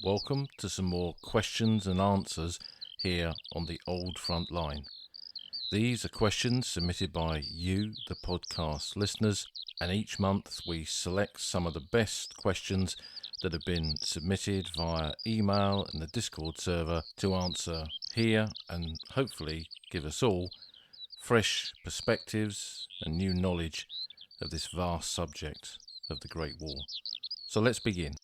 welcome to some more questions and answers here on the Old Front Line. These are questions submitted by you, the podcast listeners, and each month we select some of the best questions that have been submitted via email and the Discord server to answer here and hopefully give us all fresh perspectives and new knowledge of this vast subject of the Great War. So let's begin.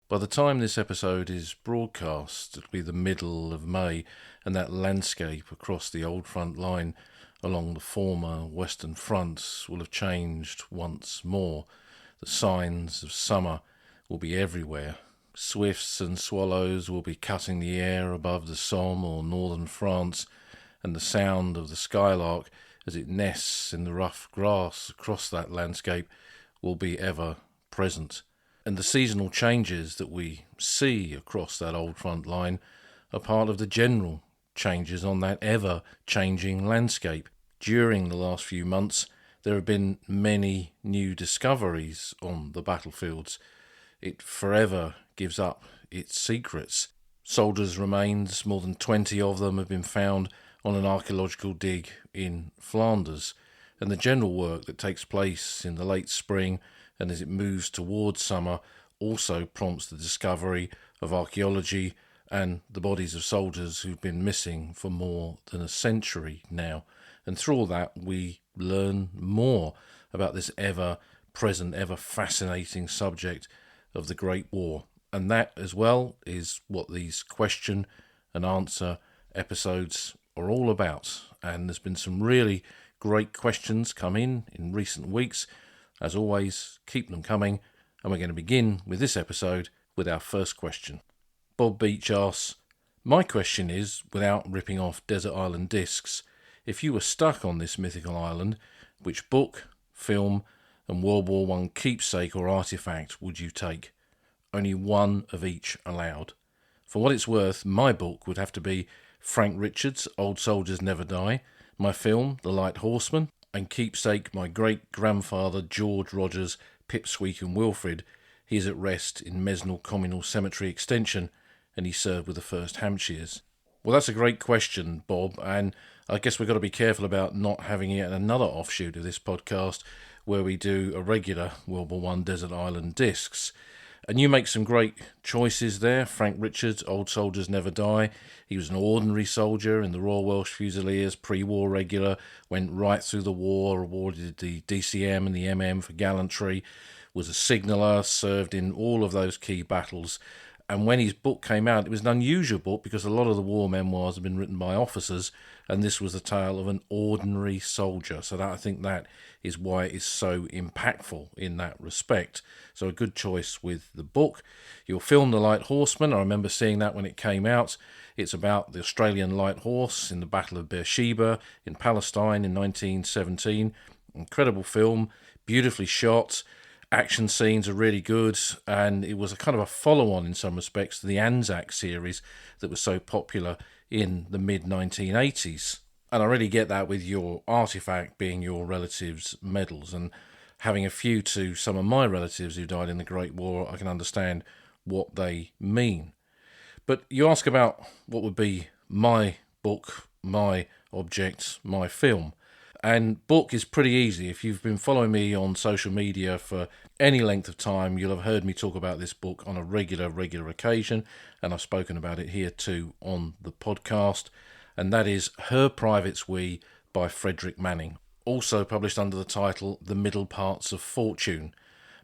By the time this episode is broadcast, it'll be the middle of May, and that landscape across the Old Front Line along the former Western Fronts will have changed once more. The signs of summer will be everywhere. Swifts and swallows will be cutting the air above the Somme or northern France, and the sound of the skylark as it nests in the rough grass across that landscape will be ever present. And the seasonal changes that we see across that Old Front Line are part of the general changes on that ever-changing landscape. During the last few months, there have been many new discoveries on the battlefields. It forever gives up its secrets. Soldiers' remains, more than 20 of them, have been found on an archaeological dig in Flanders. And the general work that takes place in the late spring and as it moves towards summer also prompts the discovery of archaeology and the bodies of soldiers who've been missing for more than a century now. And through all that, we learn more about this ever-present, ever-fascinating subject of the Great War. And that, as well, is what these question and answer episodes are all about. And there's been some really great questions come in recent weeks. As always, keep them coming, and we're going to begin with this episode with our first question. Bob Beach asks, my question is, without ripping off Desert Island Discs, if you were stuck on this mythical island, which book, film, and World War I keepsake or artefact would you take? Only one of each allowed. For what it's worth, my book would have to be Frank Richards' Old Soldiers Never Die, my film, The Light Horseman, and keepsake my great-grandfather George Rogers' Pipsqueak and Wilfrid. He is at rest in Mesnal Communal Cemetery Extension, and he served with the 1st Hampshires. Well, that's a great question, Bob, and I guess we've got to be careful about not having yet another offshoot of this podcast where we do a regular World War I Desert Island Discs. And you make some great choices there. Frank Richards, Old Soldiers Never Die. He was an ordinary soldier in the Royal Welsh Fusiliers, pre-war regular, went right through the war, awarded the DCM and the MM for gallantry, was a signaller, served in all of those key battles. And when his book came out, it was an unusual book because a lot of the war memoirs have been written by officers, and this was the tale of an ordinary soldier. So I think that is why it is so impactful in that respect. So a good choice with the book. Your film, The Light Horseman, I remember seeing that when it came out. It's about the Australian Light Horse in the Battle of Beersheba in Palestine in 1917. Incredible film, beautifully shot. Action scenes are really good, and it was a kind of a follow-on in some respects to the Anzac series that was so popular in the mid-1980s. And I really get that with your artefact being your relatives' medals, and having a few to some of my relatives who died in the Great War, I can understand what they mean. But you ask about what would be my book, my object, my film. And book is pretty easy. If you've been following me on social media for any length of time, you'll have heard me talk about this book on a regular occasion, and I've spoken about it here too on the podcast, and that is Her Private's We by Frederick Manning, also published under the title The Middle Parts of Fortune.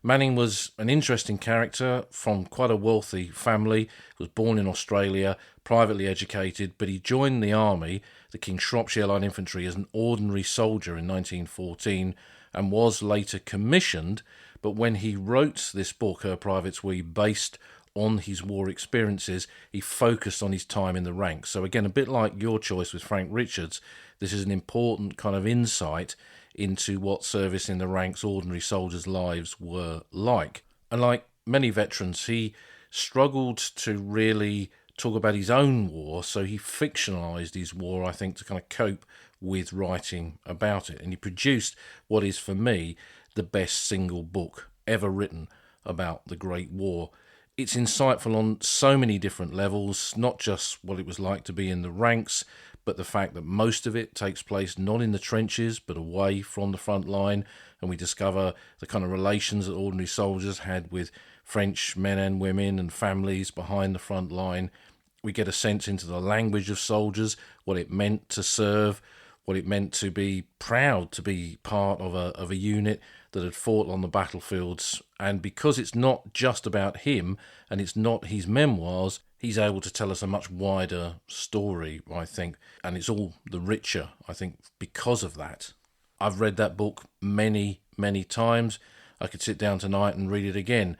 Manning was an interesting character from quite a wealthy family, was born in Australia, privately educated, but he joined the army, the King's Shropshire Light Infantry, as an ordinary soldier in 1914 and was later commissioned. But when he wrote this book, Her Private's We, based on his war experiences, he focused on his time in the ranks. So again, a bit like your choice with Frank Richards, this is an important kind of insight into what service in the ranks ordinary soldiers' lives were like. And like many veterans, he struggled to really talk about his own war, so he fictionalised his war, I think, to kind of cope with writing about it. And he produced what is, for me, the best single book ever written about the Great War. It's insightful on so many different levels, not just what it was like to be in the ranks, but the fact that most of it takes place not in the trenches, but away from the front line, and we discover the kind of relations that ordinary soldiers had with French men and women and families behind the front line. We get a sense into the language of soldiers, what it meant to serve, what it meant to be proud to be part of a unit that had fought on the battlefields. And because it's not just about him and it's not his memoirs, he's able to tell us a much wider story, I think. And it's all the richer, I think, because of that. I've read that book many, many times. I could sit down tonight and read it again.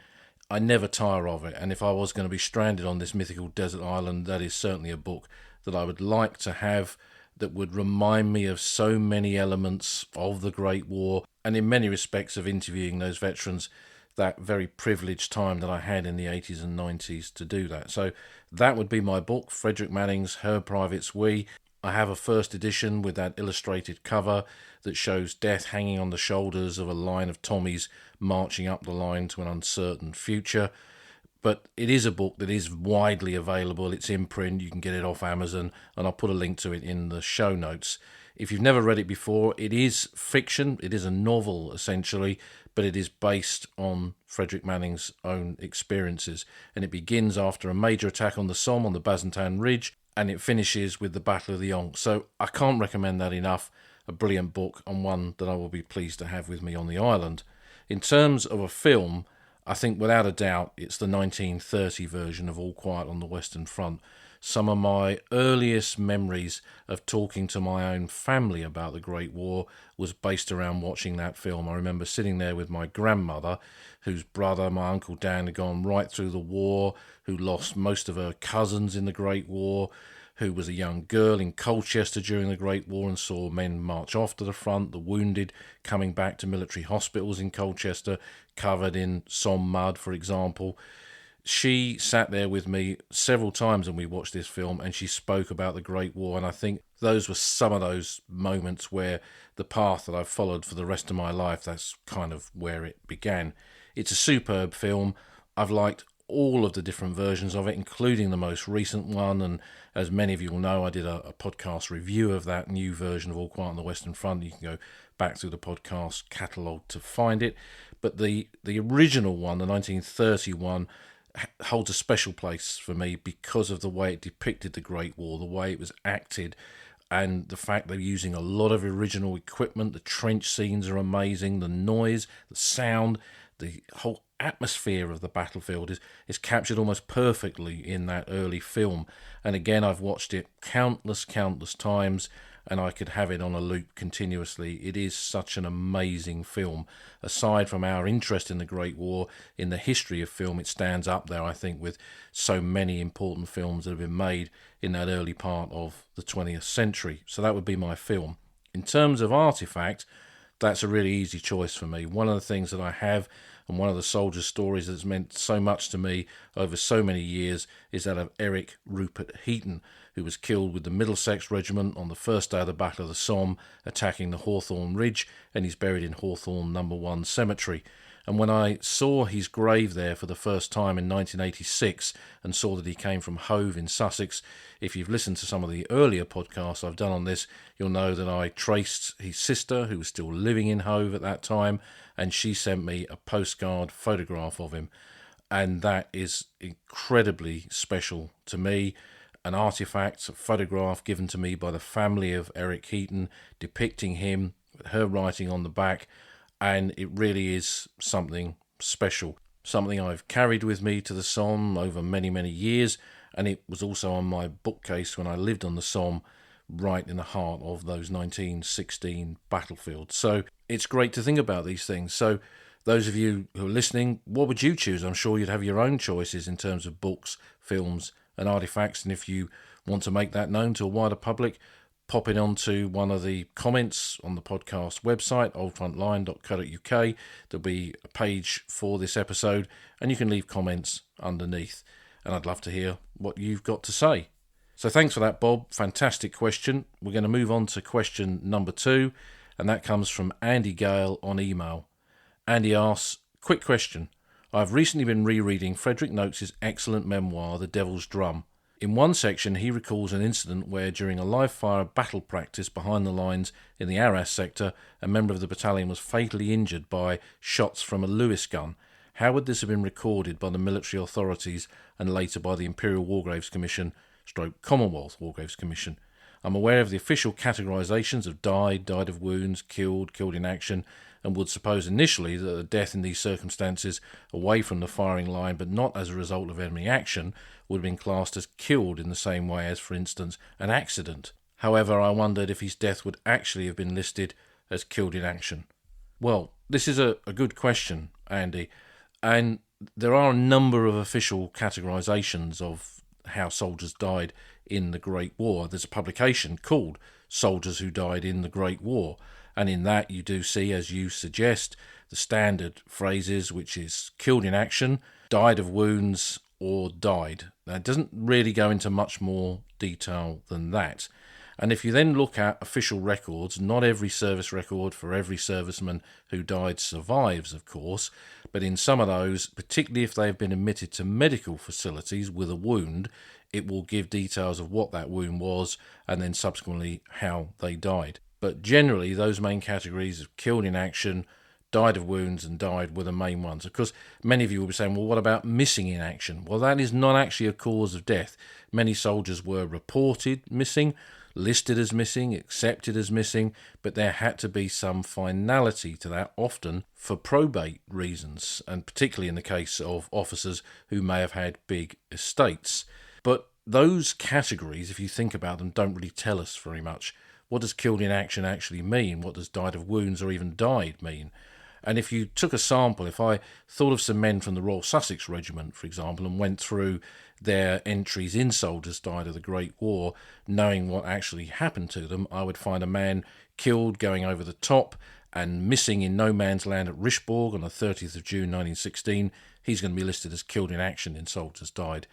I never tire of it. And if I was going to be stranded on this mythical desert island, that is certainly a book that I would like to have, that would remind me of so many elements of the Great War, and in many respects of interviewing those veterans, that very privileged time that I had in the 80s and 90s to do that. So that would be my book, Frederick Manning's Her Privates We. I have a first edition with that illustrated cover that shows death hanging on the shoulders of a line of Tommies marching up the line to an uncertain future. But it is a book that is widely available. It's in print. You can get it off Amazon, and I'll put a link to it in the show notes. If you've never read it before, it is fiction. It is a novel, essentially, but it is based on Frederick Manning's own experiences. And it begins after a major attack on the Somme on the Bazentin Ridge, and it finishes with the Battle of the Yonne. So I can't recommend that enough. A brilliant book, and one that I will be pleased to have with me on the island. In terms of a film, I think without a doubt it's the 1930 version of All Quiet on the Western Front. Some of my earliest memories of talking to my own family about the Great War was based around watching that film. I remember sitting there with my grandmother, whose brother, my Uncle Dan, had gone right through the war, who lost most of her cousins in the Great War, who was a young girl in Colchester during the Great War and saw men march off to the front, the wounded coming back to military hospitals in Colchester, covered in Somme mud, for example. She sat there with me several times and we watched this film, and she spoke about the Great War, and I think those were some of those moments where the path that I've followed for the rest of my life, that's kind of where it began. It's a superb film. I've liked all of the different versions of it, including the most recent one, and as many of you will know, I did a podcast review of that new version of All Quiet on the Western Front. You can go back through the podcast catalogue to find it, but the original one, the 1931, holds a special place for me because of the way it depicted the Great War, the way it was acted, and the fact they're using a lot of original equipment. The trench scenes are amazing, the noise, the sound, the whole atmosphere of the battlefield is captured almost perfectly in that early film. And again, I've watched it countless times, and I could have it on a loop continuously. It is such an amazing film. Aside from our interest in the Great War, in the history of film, it stands up there, I think, with so many important films that have been made in that early part of the 20th century. So that would be my film. In terms of artifact, that's a really easy choice for me. One of the things that I have, and one of the soldier stories that's meant so much to me over so many years, is that of Eric Rupert Heaton, who was killed with the Middlesex Regiment on the first day of the Battle of the Somme, attacking the Hawthorne Ridge, and he's buried in Hawthorne No. 1 Cemetery. And when I saw his grave there for the first time in 1986 and saw that he came from Hove in Sussex, if you've listened to some of the earlier podcasts I've done on this, you'll know that I traced his sister, who was still living in Hove at that time, and she sent me a postcard photograph of him. And that is incredibly special to me. An artifact, a photograph given to me by the family of Eric Heaton, depicting him, with her writing on the back, and it really is something special. Something I've carried with me to the Somme over many, many years, and it was also on my bookcase when I lived on the Somme, right in the heart of those 1916 battlefields. So it's great to think about these things. So those of you who are listening, what would you choose? I'm sure you'd have your own choices in terms of books, films, and artifacts, and if you want to make that known to a wider public, pop it onto one of the comments on the podcast website, oldfrontline.co.uk. There'll be a page for this episode, and you can leave comments underneath, and I'd love to hear what you've got to say. So thanks for that, Bob. Fantastic question. We're going to move on to question number 2, and that comes from Andy Gale on email. Andy asks, quick question. I've recently been rereading Frederick Noakes' excellent memoir, The Devil's Drum. In one section, he recalls an incident where, during a live-fire battle practice behind the lines in the Arras sector, a member of the battalion was fatally injured by shots from a Lewis gun. How would this have been recorded by the military authorities and later by the Imperial War Graves Commission, Commonwealth War Graves Commission? I'm aware of the official categorisations of died of wounds, killed in action, and would suppose initially that a death in these circumstances away from the firing line but not as a result of enemy action would have been classed as killed in the same way as, for instance, an accident. However, I wondered if his death would actually have been listed as killed in action. Well, this is a good question, Andy, and there are a number of official categorisations of how soldiers died in the Great War. There's a publication called Soldiers Who Died in the Great War, and in that you do see, as you suggest, the standard phrases, which is killed in action, died of wounds, or died. Now, it doesn't really go into much more detail than that. And if you then look at official records, not every service record for every serviceman who died survives, of course, but in some of those, particularly if they've been admitted to medical facilities with a wound, it will give details of what that wound was and then subsequently how they died. But generally, those main categories of killed in action, died of wounds and died were the main ones. Of course, many of you will be saying, well, what about missing in action? Well, that is not actually a cause of death. Many soldiers were reported missing, listed as missing, accepted as missing, but there had to be some finality to that, often for probate reasons, and particularly in the case of officers who may have had big estates. But those categories, if you think about them, don't really tell us very much. What does killed in action actually mean? What does died of wounds or even died mean? And if you took a sample, if I thought of some men from the Royal Sussex Regiment, for example, and went through their entries in Soldiers Died of the Great War, knowing what actually happened to them, I would find a man killed going over the top and missing in no man's land at Richbourg on the 30th of June 1916. He's going to be listed as killed in action in Soldiers Died.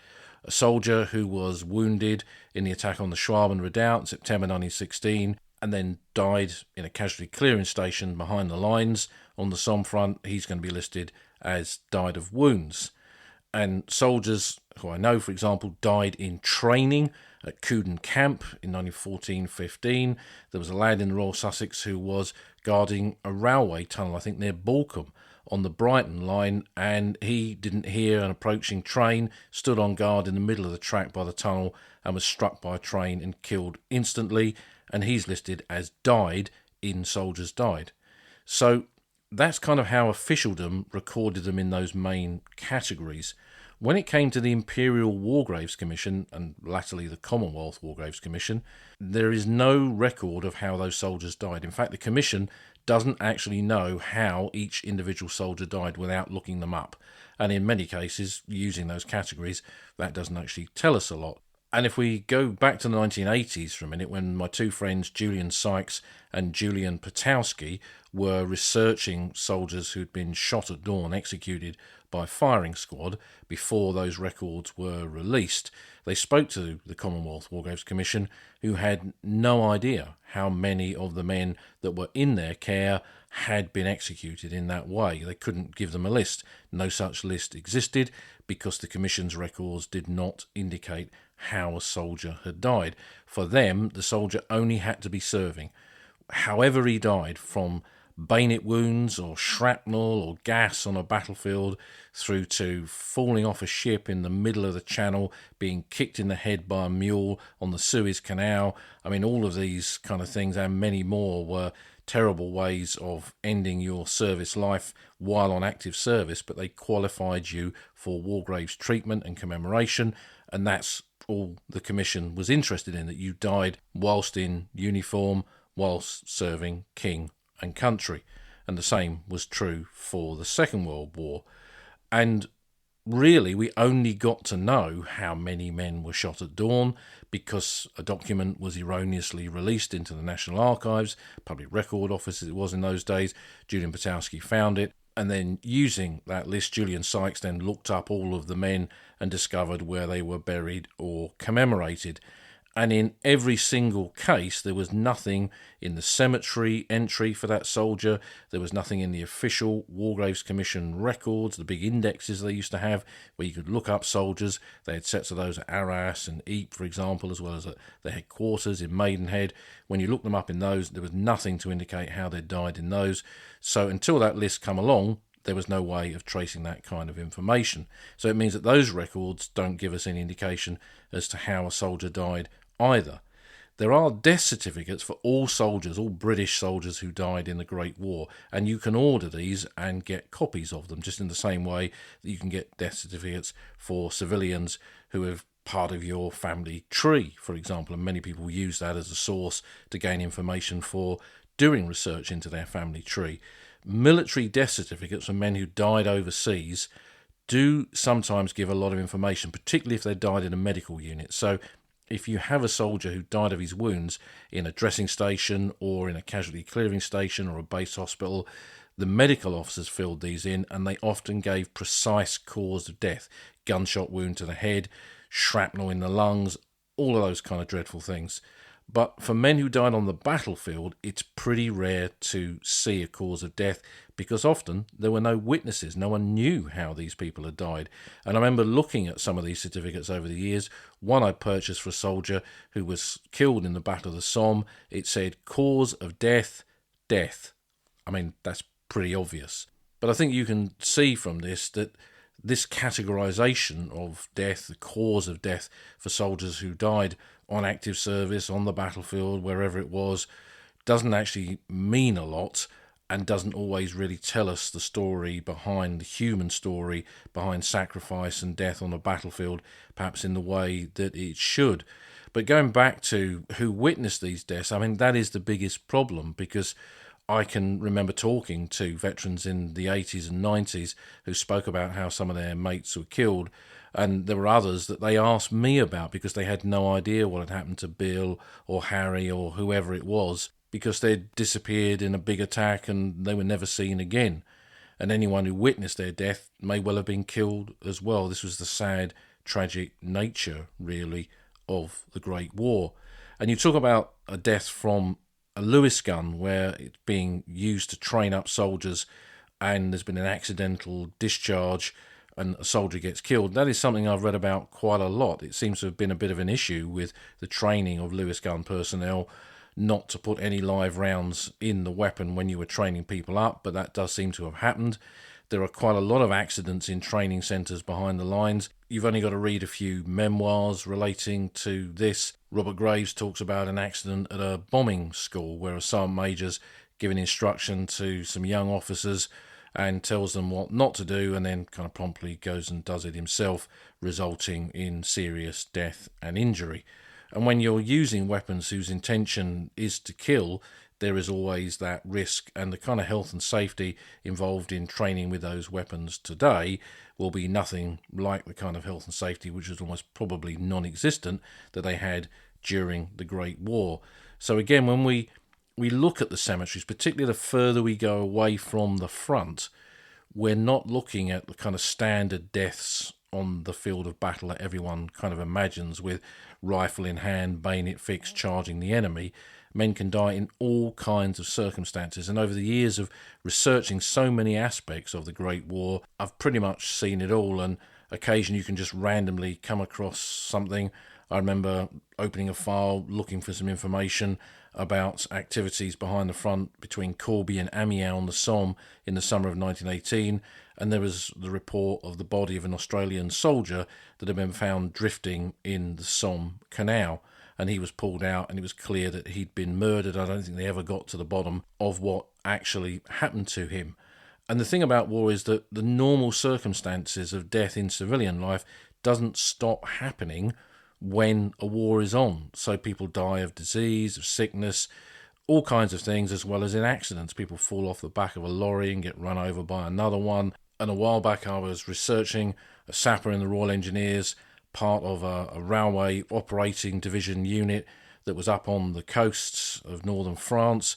A soldier who was wounded in the attack on the Schwaben Redoubt in September 1916 and then died in a casualty clearing station behind the lines on the Somme front, he's going to be listed as died of wounds. And soldiers who I know, for example, died in training at Cuden Camp in 1914-15. There was a lad in the Royal Sussex who was guarding a railway tunnel, I think near Balcombe, on the Brighton line, and he didn't hear an approaching train, stood on guard in the middle of the track by the tunnel and was struck by a train and killed instantly, and he's listed as died in Soldiers Died. So that's kind of how officialdom recorded them in those main categories. When it came to the Imperial War Graves Commission, and latterly the Commonwealth War Graves Commission, there is no record of how those soldiers died. In fact, the Commission doesn't actually know how each individual soldier died without looking them up. And in many cases, using those categories, that doesn't actually tell us a lot. And if we go back to the 1980s for a minute, when my two friends Julian Sykes and Julian Potowski were researching soldiers who'd been shot at dawn, executed by firing squad, before those records were released, they spoke to the Commonwealth War Graves Commission, who had no idea how many of the men that were in their care had been executed in that way. They couldn't give them a list. No such list existed because the Commission's records did not indicate how a soldier had died. For them, the soldier only had to be serving. However he died, from bayonet wounds or shrapnel or gas on a battlefield, through to falling off a ship in the middle of the channel, being kicked in the head by a mule on the Suez Canal. I mean, all of these kind of things and many more were terrible ways of ending your service life while on active service, but they qualified you for war graves treatment and commemoration, and that's all the Commission was interested in, that you died whilst in uniform, whilst serving king and country. And the same was true for the Second World War. And really, we only got to know how many men were shot at dawn because a document was erroneously released into the National Archives, Public Record Office as it was in those days. Julian Potowski found it, and then using that list, Julian Sykes then looked up all of the men and discovered where they were buried or commemorated. And in every single case, there was nothing in the cemetery entry for that soldier. There was nothing in the official War Graves Commission records, the big indexes they used to have, where you could look up soldiers. They had sets of those at Arras and Ypres, for example, as well as at the headquarters in Maidenhead. When you looked them up in those, there was nothing to indicate how they died in those. So until that list come along, there was no way of tracing that kind of information. So it means that those records don't give us any indication as to how a soldier died either. There are death certificates for all soldiers, all British soldiers who died in the Great War, and you can order these and get copies of them, just in the same way that you can get death certificates for civilians who have part of your family tree, for example, and many people use that as a source to gain information for doing research into their family tree. Military death certificates for men who died overseas do sometimes give a lot of information, particularly if they died in a medical unit. So if you have a soldier who died of his wounds in a dressing station or in a casualty clearing station or a base hospital, the medical officers filled these in, and they often gave precise cause of death: gunshot wound to the head, shrapnel in the lungs, all of those kind of dreadful things. But for men who died on the battlefield, it's pretty rare to see a cause of death, because often there were no witnesses. No one knew how these people had died. And I remember looking at some of these certificates over the years. One I purchased for a soldier who was killed in the Battle of the Somme. It said cause of death, death. I mean, that's pretty obvious. But I think you can see from this that this categorization of death, the cause of death for soldiers who died on active service, on the battlefield, wherever it was, doesn't actually mean a lot, and doesn't always really tell us the story behind, the human story behind sacrifice and death on the battlefield, perhaps in the way that it should. But going back to who witnessed these deaths, I mean, that is the biggest problem, because I can remember talking to veterans in the 80s and 90s who spoke about how some of their mates were killed, and there were others that they asked me about because they had no idea what had happened to Bill or Harry or whoever it was, because they'd disappeared in a big attack and they were never seen again. And anyone who witnessed their death may well have been killed as well. This was the sad, tragic nature, really, of the Great War. And you talk about a death from a Lewis gun, where it's being used to train up soldiers, and there's been an accidental discharge and a soldier gets killed. That is something I've read about quite a lot. It seems to have been a bit of an issue with the training of Lewis gun personnel, not to put any live rounds in the weapon when you were training people up, but that does seem to have happened. There are quite a lot of accidents in training centres behind the lines. You've only got to read a few memoirs relating to this. Robert Graves talks about an accident at a bombing school where a sergeant major's giving instruction to some young officers and tells them what not to do, and then kind of promptly goes and does it himself, resulting in serious death and injury. And when you're using weapons whose intention is to kill, there is always that risk, and the kind of health and safety involved in training with those weapons today will be nothing like the kind of health and safety which was almost probably non-existent that they had during the Great War. So again, when we look at the cemeteries, particularly the further we go away from the front, we're not looking at the kind of standard deaths on the field of battle that everyone kind of imagines, with rifle in hand, bayonet fixed, charging the enemy. Men can die in all kinds of circumstances, and over the years of researching so many aspects of the Great War, I've pretty much seen it all, and occasionally you can just randomly come across something. I remember opening a file, looking for some information about activities behind the front between Corbie and Amiens on the Somme in the summer of 1918, and there was the report of the body of an Australian soldier that had been found drifting in the Somme Canal, and he was pulled out, and it was clear that he'd been murdered. I don't think they ever got to the bottom of what actually happened to him. And the thing about war is that the normal circumstances of death in civilian life doesn't stop happening when a war is on. So people die of disease, of sickness, all kinds of things, as well as in accidents. People fall off the back of a lorry and get run over by another one. And a while back I was researching a sapper in the Royal Engineers, part of a railway operating division unit that was up on the coasts of northern France,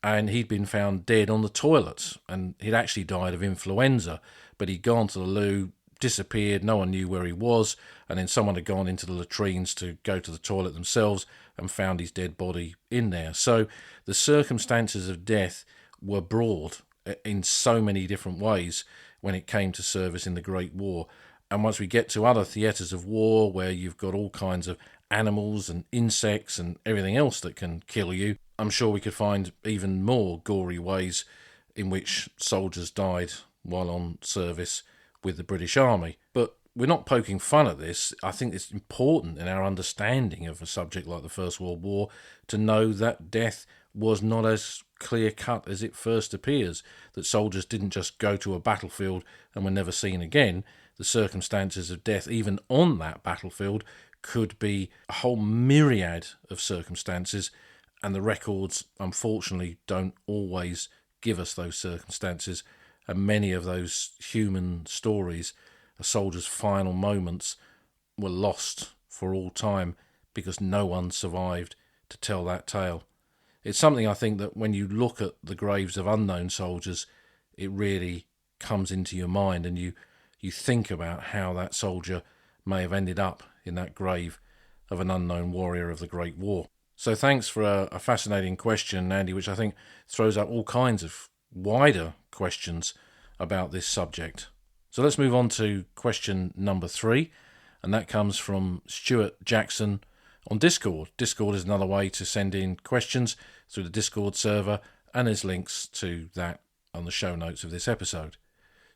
and he'd been found dead on the toilet, and he'd actually died of influenza, but he'd gone to the loo, disappeared, no one knew where he was, and then someone had gone into the latrines to go to the toilet themselves and found his dead body in there. So the circumstances of death were broad in so many different ways when it came to service in the Great War. And once we get to other theatres of war where you've got all kinds of animals and insects and everything else that can kill you, I'm sure we could find even more gory ways in which soldiers died while on service with the British Army. But we're not poking fun at this. I think it's important in our understanding of a subject like the First World War to know that death was not as clear-cut as it first appears, that soldiers didn't just go to a battlefield and were never seen again. The circumstances of death, even on that battlefield, could be a whole myriad of circumstances, and the records, unfortunately, don't always give us those circumstances, and many of those human stories, a soldier's final moments, were lost for all time because no one survived to tell that tale. It's something I think that when you look at the graves of unknown soldiers, it really comes into your mind, and you think about how that soldier may have ended up in that grave of an unknown warrior of the Great War. So thanks for a fascinating question, Andy, which I think throws up all kinds of wider questions about this subject. So let's move on to question number 3, and that comes from Stuart Jackson on Discord. Discord is another way to send in questions through the Discord server, and there's links to that on the show notes of this episode.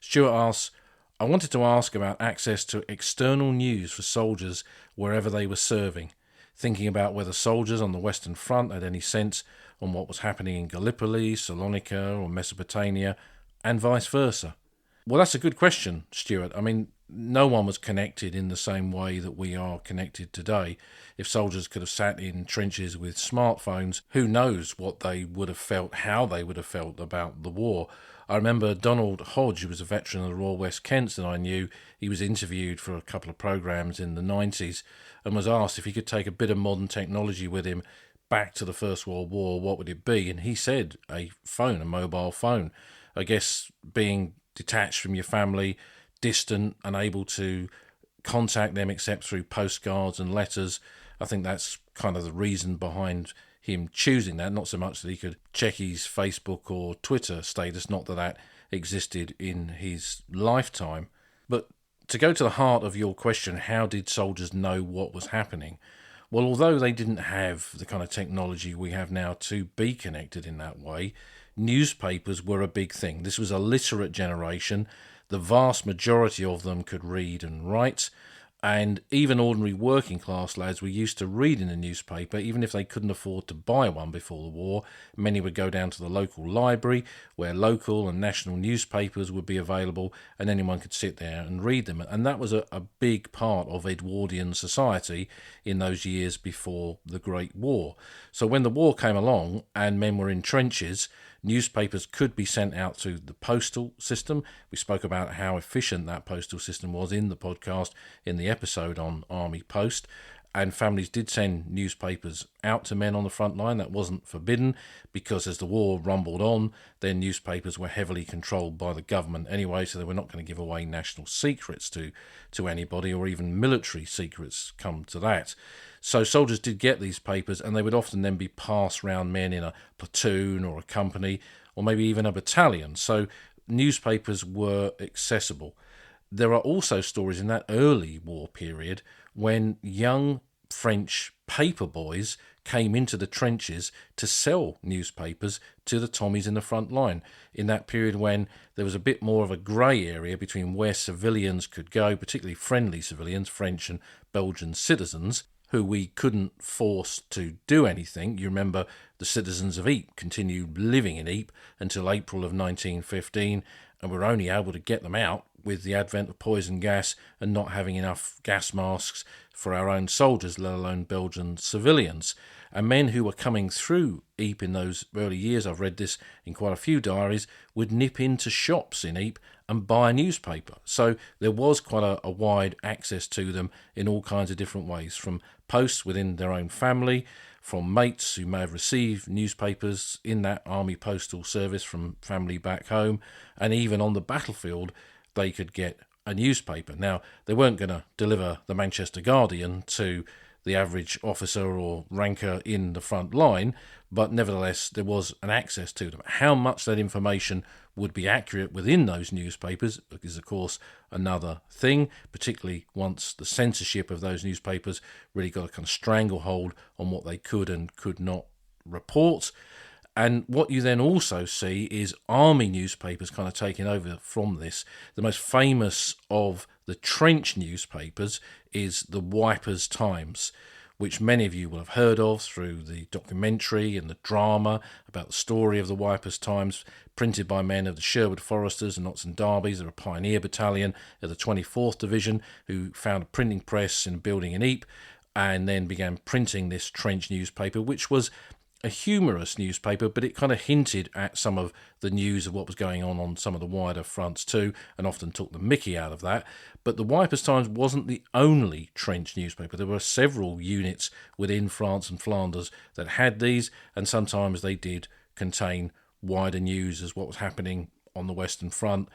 Stuart asks, I wanted to ask about access to external news for soldiers wherever they were serving, thinking about whether soldiers on the Western Front had any sense on what was happening in Gallipoli, Salonika or Mesopotamia, and vice versa. Well, that's a good question, Stuart. I mean, no one was connected in the same way that we are connected today. If soldiers could have sat in trenches with smartphones, who knows what they would have felt, how they would have felt about the war. I remember Donald Hodge, who was a veteran of the Royal West Kents that I knew. He was interviewed for a couple of programmes in the 90s and was asked if he could take a bit of modern technology with him back to the First World War, what would it be? And he said a phone, a mobile phone. I guess being detached from your family, distant, unable to contact them except through postcards and letters. I think that's kind of the reason behind him choosing that, not so much that he could check his Facebook or Twitter status, not that that existed in his lifetime. But to go to the heart of your question, how did soldiers know what was happening? Well, although they didn't have the kind of technology we have now to be connected in that way, newspapers were a big thing. This was a literate generation. The vast majority of them could read and write, and even ordinary working class lads were used to reading a newspaper, even if they couldn't afford to buy one before the war. Many would go down to the local library where local and national newspapers would be available, and anyone could sit there and read them. And that was a big part of Edwardian society in those years before the Great War. So when the war came along and men were in trenches, newspapers could be sent out to the postal system. We spoke about how efficient that postal system was in the podcast in the episode on Army Post. And families did send newspapers out to men on the front line. That wasn't forbidden because as the war rumbled on, then newspapers were heavily controlled by the government anyway, so they were not going to give away national secrets to anybody, or even military secrets come to that. So soldiers did get these papers, and they would often then be passed round men in a platoon or a company or maybe even a battalion. So newspapers were accessible. There are also stories in that early war period when young French paper boys came into the trenches to sell newspapers to the Tommies in the front line, in that period when there was a bit more of a grey area between where civilians could go, particularly friendly civilians, French and Belgian citizens, who we couldn't force to do anything. You remember the citizens of Ypres continued living in Ypres until April of 1915, and were only able to get them out with the advent of poison gas and not having enough gas masks for our own soldiers, let alone Belgian civilians. And men who were coming through Ypres in those early years, I've read this in quite a few diaries, would nip into shops in Ypres and buy a newspaper. So there was quite a wide access to them in all kinds of different ways, from posts within their own family, from mates who may have received newspapers in that army postal service from family back home, and even on the battlefield they could get a newspaper. Now, they weren't going to deliver the Manchester Guardian to the average officer or ranker in the front line, but nevertheless there was an access to them. How much that information would be accurate within those newspapers is of course another thing, particularly once the censorship of those newspapers really got a kind of stranglehold on what they could and could not report. And what you then also see is army newspapers kind of taking over from this. The most famous of the trench newspapers is the Wipers Times, which many of you will have heard of through the documentary and the drama about the story of the Wipers Times, printed by men of the Sherwood Foresters and Notts and Derbys. They're a pioneer battalion of the 24th Division who found a printing press in a building in Ypres and then began printing this trench newspaper, which was a humorous newspaper, but it kind of hinted at some of the news of what was going on some of the wider fronts too, and often took the mickey out of that. But the Wipers Times wasn't the only trench newspaper. There were several units within France and Flanders that had these, and sometimes they did contain wider news as what was happening on the Western Front,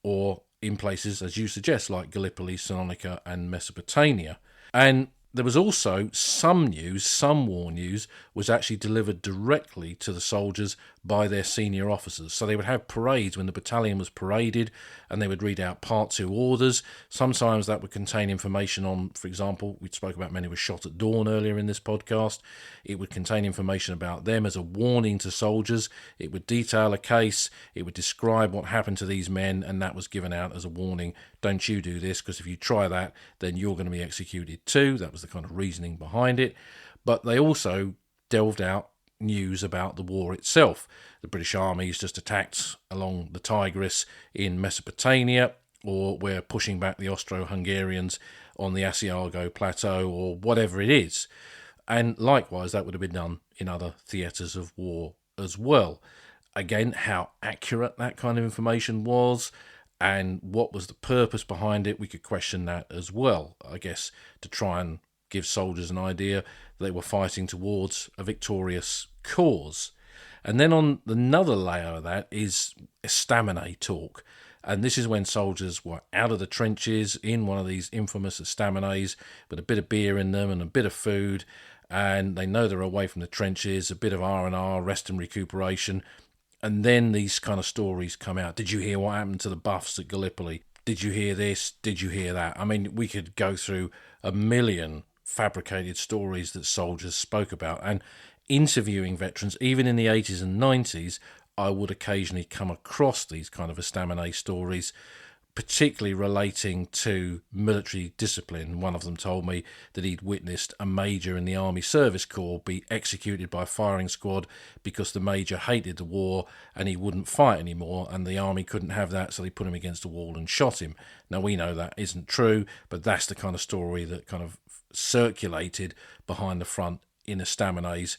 or in places, as you suggest, like Gallipoli, Salonika and Mesopotamia. And there was also some news, some war news, was actually delivered directly to the soldiers by their senior officers. So they would have parades when the battalion was paraded, and they would read out Part 2 orders. Sometimes that would contain information on, for example, we spoke about men who were shot at dawn earlier in this podcast. It would contain information about them as a warning to soldiers. It would detail a case. It would describe what happened to these men, and that was given out as a warning. Don't you do this, because if you try that, then you're going to be executed too. That was the kind of reasoning behind it. But they also delved out news about the war itself. The British Army's just attacked along the Tigris in Mesopotamia, or we're pushing back the Austro-Hungarians on the Asiago Plateau, or whatever it is. And likewise, that would have been done in other theatres of war as well. Again, how accurate that kind of information was and what was the purpose behind it, we could question that as well, I guess, to try and give soldiers an idea they were fighting towards a victorious cause. And then on another layer of that is estaminet talk. And this is when soldiers were out of the trenches in one of these infamous estaminets with a bit of beer in them and a bit of food, and they know they're away from the trenches, a bit of R&R, rest and recuperation. And then these kind of stories come out. Did you hear what happened to the Buffs at Gallipoli? Did you hear this? Did you hear that? I mean, we could go through a million fabricated stories that soldiers spoke about. And interviewing veterans, even in the 80s and 90s, I would occasionally come across these kind of estaminet stories, particularly relating to military discipline. One of them told me that he'd witnessed a major in the Army Service Corps be executed by a firing squad because the major hated the war and he wouldn't fight anymore, and the army couldn't have that, so they put him against a wall and shot him. Now, we know that isn't true, but that's the kind of story that kind of circulated behind the front in estaminets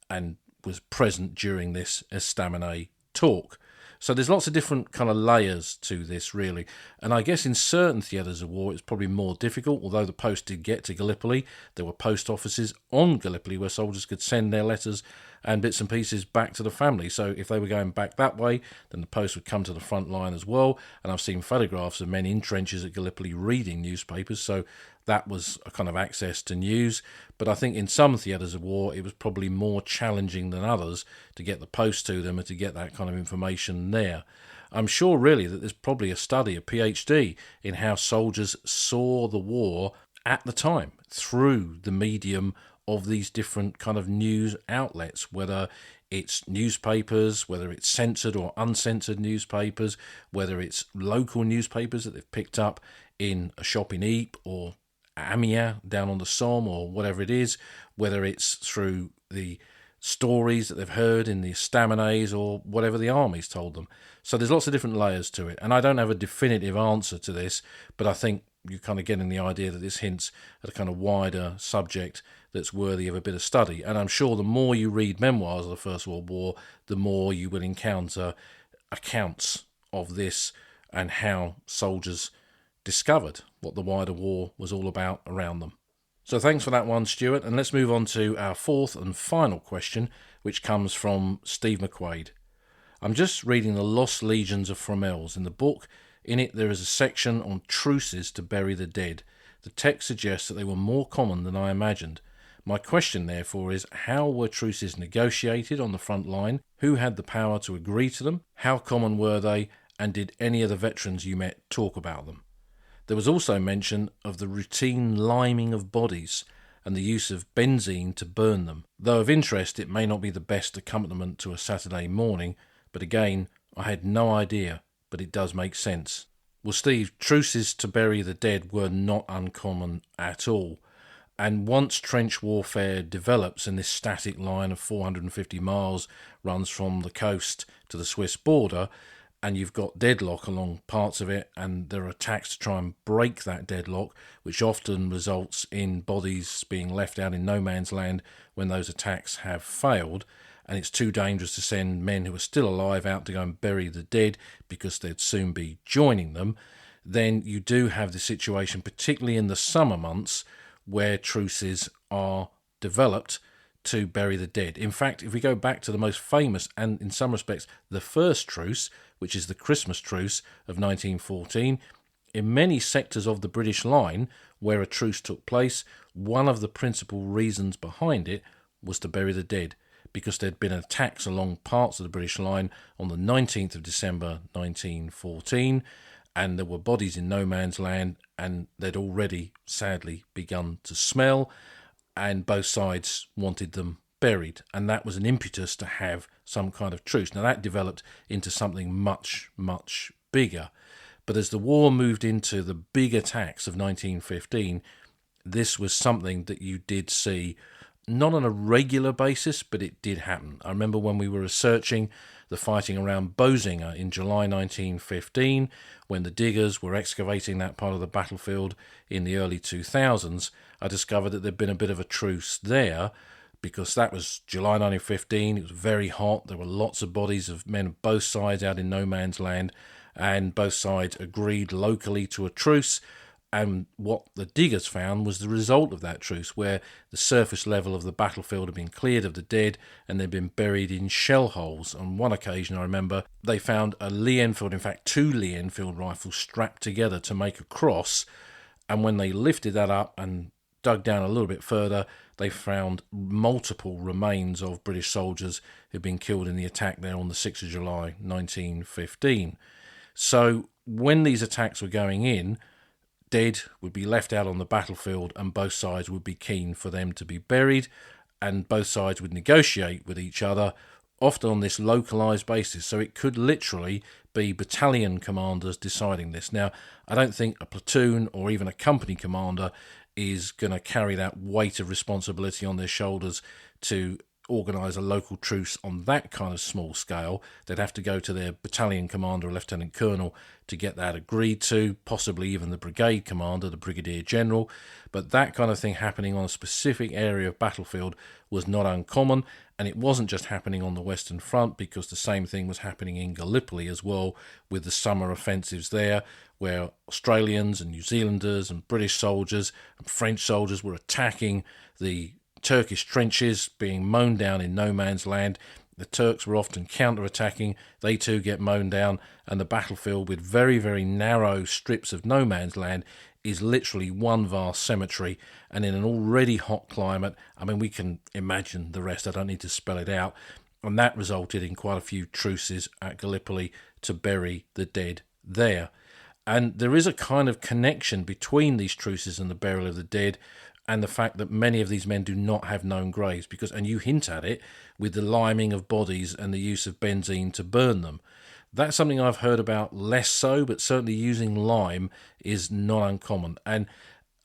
and was present during this estaminet talk. So there's lots of different kind of layers to this, really. And I guess in certain theatres of war, it's probably more difficult. Although the post did get to Gallipoli, there were post offices on Gallipoli where soldiers could send their letters and bits and pieces back to the family. So if they were going back that way, then the post would come to the front line as well. And I've seen photographs of men in trenches at Gallipoli reading newspapers. So that was a kind of access to news. But I think in some theatres of war, it was probably more challenging than others to get the post to them and to get that kind of information there. I'm sure really that there's probably a study, a PhD, in how soldiers saw the war at the time through the medium of these different kind of news outlets, whether it's newspapers, whether it's censored or uncensored newspapers, whether it's local newspapers that they've picked up in a shop in Ypres or Amiens down on the Somme or whatever it is, whether it's through the stories that they've heard in the estaminets or whatever the army's told them. So there's lots of different layers to it, and I don't have a definitive answer to this, but I think you're kind of getting the idea that this hints at a kind of wider subject that's worthy of a bit of study. And I'm sure the more you read memoirs of the First World War, the more you will encounter accounts of this and how soldiers discovered what the wider war was all about around them. So thanks for that one, Stuart, and let's move on to our fourth and final question, which comes from Steve McQuaid. I'm just reading The Lost Legions of Fromelles. In the book, In it, there is a section on truces to bury the dead. The text suggests that they were more common than I imagined. My question, therefore, is how were truces negotiated on the front line? Who had the power to agree to them? How common were they? And did any of the veterans you met talk about them? There was also mention of the routine liming of bodies and the use of benzene to burn them. Though of interest, it may not be the best accompaniment to a Saturday morning, but again, I had no idea, but it does make sense. Well, Steve, truces to bury the dead were not uncommon at all. And once trench warfare develops and this static line of 450 miles runs from the coast to the Swiss border, and you've got deadlock along parts of it, and there are attacks to try and break that deadlock, which often results in bodies being left out in no man's land when those attacks have failed, and it's too dangerous to send men who are still alive out to go and bury the dead because they'd soon be joining them, then you do have the situation, particularly in the summer months, where truces are developed to bury the dead. In fact, if we go back to the most famous and in some respects the first truce, which is the Christmas truce of 1914, in many sectors of the British line where a truce took place, one of the principal reasons behind it was to bury the dead, because there'd been attacks along parts of the British line on the 19th of December 1914, and there were bodies in no man's land, and they'd already, sadly, begun to smell, and both sides wanted them buried, and that was an impetus to have some kind of truce. Now, that developed into something much, much bigger, but as the war moved into the big attacks of 1915, this was something that you did see, not on a regular basis, but it did happen. I remember when we were researching the fighting around Boesinger in July 1915, when the diggers were excavating that part of the battlefield in the early 2000s, I discovered that there'd been a bit of a truce there, because that was July 1915, it was very hot, there were lots of bodies of men of both sides out in no man's land, and both sides agreed locally to a truce. And what the diggers found was the result of that truce, where the surface level of the battlefield had been cleared of the dead and they'd been buried in shell holes. On one occasion, I remember, they found a Lee Enfield, in fact 2 Lee Enfield rifles strapped together to make a cross. And when they lifted that up and dug down a little bit further, they found multiple remains of British soldiers who'd been killed in the attack there on the 6th of July 1915. So when these attacks were going in, dead would be left out on the battlefield and both sides would be keen for them to be buried, and both sides would negotiate with each other, often on this localised basis. So it could literally be battalion commanders deciding this. Now, I don't think a platoon or even a company commander is going to carry that weight of responsibility on their shoulders to organise a local truce on that kind of small scale. They'd have to go to their battalion commander or lieutenant colonel to get that agreed to, possibly even the brigade commander, the brigadier general. But that kind of thing happening on a specific area of battlefield was not uncommon, and it wasn't just happening on the Western Front, because the same thing was happening in Gallipoli as well, with the summer offensives there, where Australians and New Zealanders and British soldiers and French soldiers were attacking the Turkish trenches being mown down in no man's land. The Turks were often counter-attacking, they too get mown down, and the battlefield, with very, very narrow strips of no man's land, is literally one vast cemetery. And in an already hot climate, I mean, we can imagine the rest, I don't need to spell it out, and that resulted in quite a few truces at Gallipoli to bury the dead there. And there is a kind of connection between these truces and the burial of the dead, and the fact that many of these men do not have known graves, because, and you hint at it, with the liming of bodies and the use of benzene to burn them. That's something I've heard about less so, but certainly using lime is not uncommon. And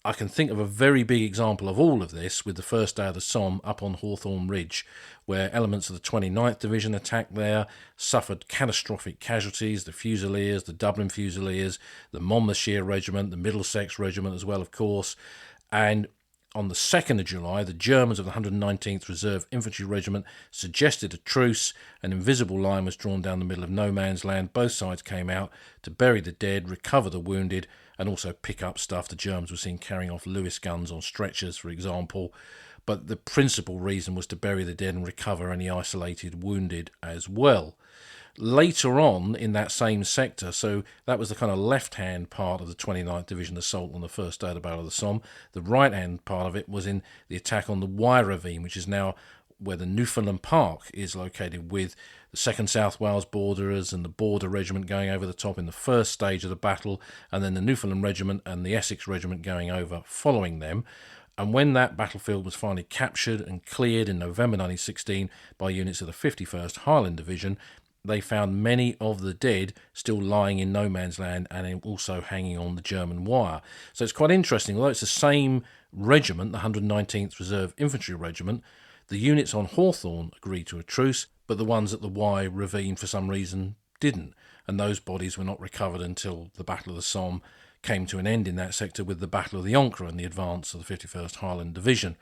I can think of a very big example of all of this with the first day of the Somme up on Hawthorne Ridge, where elements of the 29th Division attacked there, suffered catastrophic casualties, the Fusiliers, the Dublin Fusiliers, the Monmouthshire Regiment, the Middlesex Regiment as well, of course. And on the 2nd of July, the Germans of the 119th Reserve Infantry Regiment suggested a truce. An invisible line was drawn down the middle of no man's land. Both sides came out to bury the dead, recover the wounded, and also pick up stuff. The Germans were seen carrying off Lewis guns on stretchers, for example. But the principal reason was to bury the dead and recover any isolated wounded as well. Later on in that same sector, so that was the kind of left-hand part of the 29th Division assault on the first day of the Battle of the Somme. The right-hand part of it was in the attack on the Wye Ravine, which is now where the Newfoundland Park is located, with the 2nd South Wales Borderers and the Border Regiment going over the top in the first stage of the battle, and then the Newfoundland Regiment and the Essex Regiment going over following them. And when that battlefield was finally captured and cleared in November 1916 by units of the 51st Highland Division, they found many of the dead still lying in no man's land and also hanging on the German wire. So it's quite interesting. Although it's the same regiment, the 119th Reserve Infantry Regiment, the units on Hawthorn agreed to a truce, but the ones at the Wye Ravine for some reason didn't. And those bodies were not recovered until the Battle of the Somme came to an end in that sector with the Battle of the Ancre and the advance of the 51st Highland Division.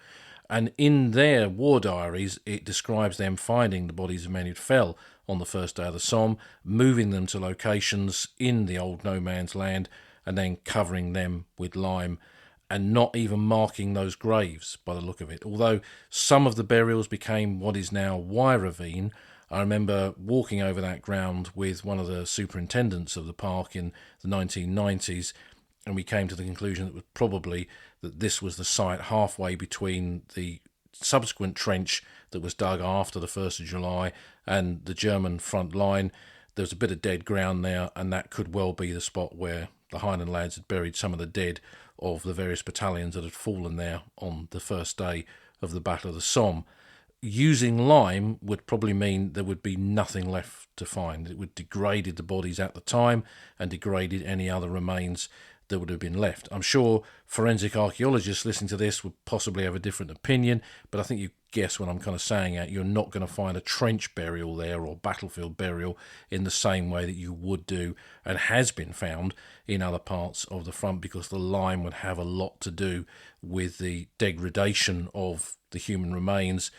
And in their war diaries, it describes them finding the bodies of men who'd fell on the first day of the Somme, moving them to locations in the old no man's land, and then covering them with lime, and not even marking those graves by the look of it. Although some of the burials became what is now Wye Ravine, I remember walking over that ground with one of the superintendents of the park in the 1990s, and we came to the conclusion that this was the site halfway between the subsequent trench that was dug after the 1st of July and the German front line. There was a bit of dead ground there, and that could well be the spot where the Highland lads had buried some of the dead of the various battalions that had fallen there on the first day of the Battle of the Somme. Using lime would probably mean there would be nothing left to find. It would degraded the bodies at the time and degraded any other remains that would have been left. I'm sure forensic archaeologists listening to this would possibly have a different opinion, but I think you guess what I'm kind of saying at. You're not going to find a trench burial there or battlefield burial in the same way that you would do and has been found in other parts of the front, because the lime would have a lot to do with the degradation of the human remains,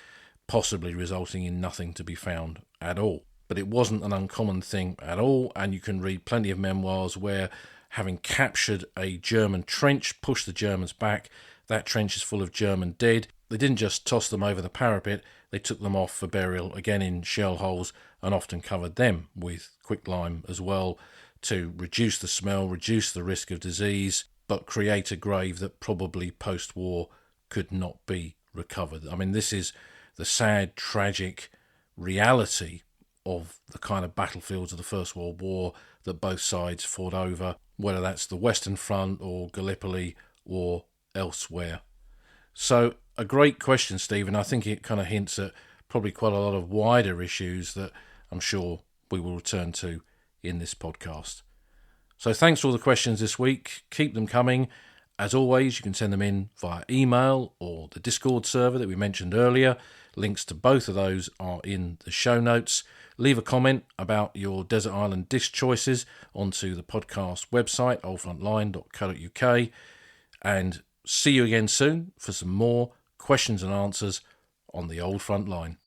possibly resulting in nothing to be found at all. But it wasn't an uncommon thing at all, and you can read plenty of memoirs where, having captured a German trench, pushed the Germans back, that trench is full of German dead. They didn't just toss them over the parapet, they took them off for burial, again in shell holes, and often covered them with quicklime as well, to reduce the smell, reduce the risk of disease, but create a grave that probably post-war could not be recovered. I mean, this is the sad, tragic reality of the kind of battlefields of the First World War that both sides fought over, whether that's the Western Front or Gallipoli or elsewhere. So a great question, Stephen. I think it kind of hints at probably quite a lot of wider issues that I'm sure we will return to in this podcast. So thanks for all the questions this week. Keep them coming. As always, you can send them in via email or the Discord server that we mentioned earlier. Links to both of those are in the show notes. Leave a comment about your Desert Island dish choices onto the podcast website, oldfrontline.co.uk. And see you again soon for some more questions and answers on the Old Front Line.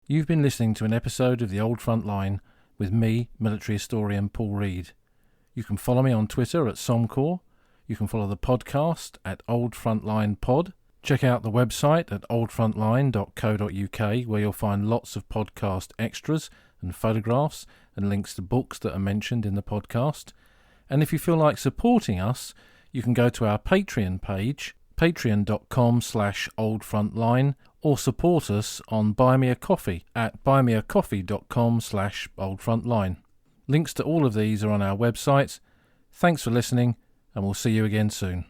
You've been listening to an episode of the Old Front Line with me, military historian Paul Reed. You can follow me on Twitter at Somcore. You can follow the podcast at Old Frontline Pod. Check out the website at oldfrontline.co.uk, where you'll find lots of podcast extras and photographs and links to books that are mentioned in the podcast. And if you feel like supporting us, you can go to our Patreon page, patreon.com/oldfrontline, or support us on Buy Me a Coffee at buymeacoffee.com/oldfrontline. Links to all of these are on our website. Thanks for listening, and we'll see you again soon.